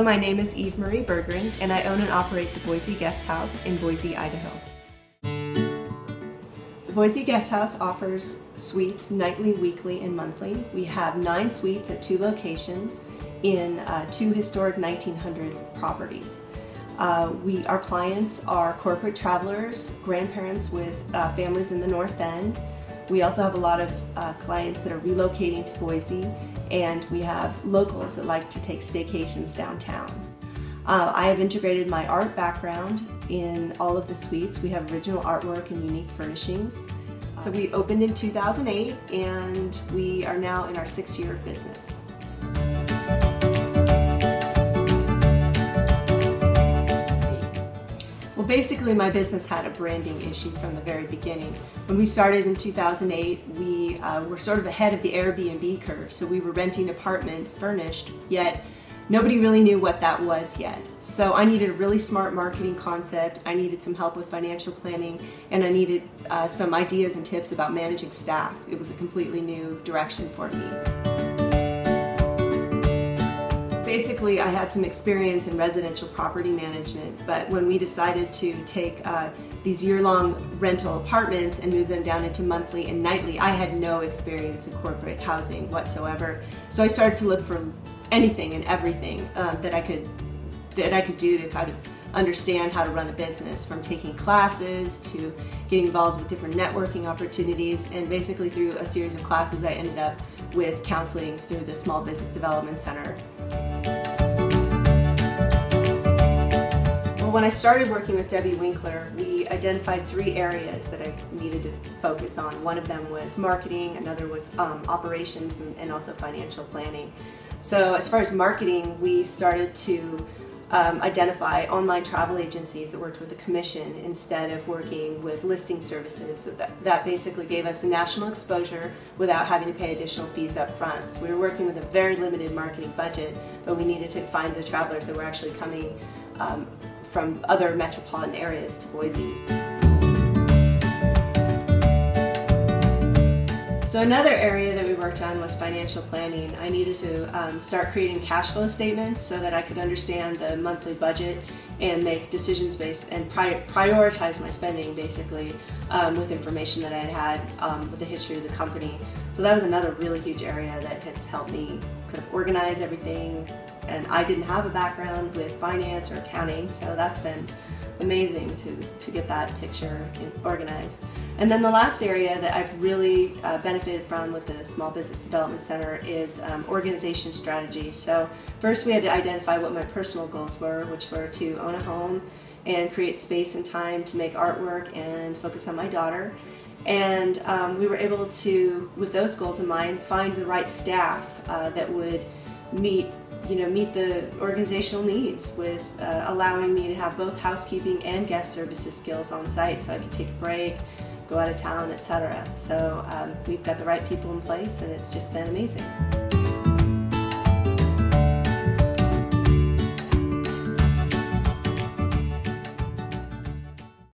my name is Eve-Marie Bergren, and I own and operate the Boise Guest House in Boise, Idaho. The Boise Guest House offers suites nightly, weekly, and monthly. We have 9 suites at 2 locations in 2 historic 1900 properties. Our clients are corporate travelers, grandparents with families in the North End. We also have a lot of clients that are relocating to Boise, and we have locals that like to take staycations downtown. I have integrated my art background in all of the suites. We have original artwork and unique furnishings. So we opened in 2008, and we are now in our 6th year of business. Well, basically my business had a branding issue from the very beginning. When we started in 2008, we were sort of ahead of the Airbnb curve, so we were renting apartments furnished, yet nobody really knew what that was yet. So I needed a really smart marketing concept, I needed some help with financial planning, and I needed some ideas and tips about managing staff. It was a completely new direction for me. Basically, I had some experience in residential property management, but when we decided to take these year-long rental apartments and move them down into monthly and nightly, I had no experience in corporate housing whatsoever. So I started to look for anything and everything that I could do to kind of understand how to run a business, from taking classes to getting involved with different networking opportunities, and basically through a series of classes I ended up with counseling through the Small Business Development Center. Well, when I started working with Debbie Winkler, we identified 3 areas that I needed to focus on. One of them was marketing, another was operations, and also financial planning. So as far as marketing, we started to identify online travel agencies that worked with a commission instead of working with listing services. So that basically gave us a national exposure without having to pay additional fees up front. So we were working with a very limited marketing budget, but we needed to find the travelers that were actually coming from other metropolitan areas to Boise. So another area that we worked on was financial planning. I needed to start creating cash flow statements so that I could understand the monthly budget and make decisions based and prioritize my spending basically with information that I had with the history of the company. So that was another really huge area that has helped me kind of organize everything. And I didn't have a background with finance or accounting, so that's been amazing to get that picture organized. And then the last area that I've really benefited from with the Small Business Development Center is organization strategy. So first we had to identify what my personal goals were, which were to own a home and create space and time to make artwork and focus on my daughter. And we were able to, with those goals in mind, find the right staff that would meet the organizational needs, with allowing me to have both housekeeping and guest services skills on site so I could take a break, go out of town, etc. So we've got the right people in place, and it's just been amazing.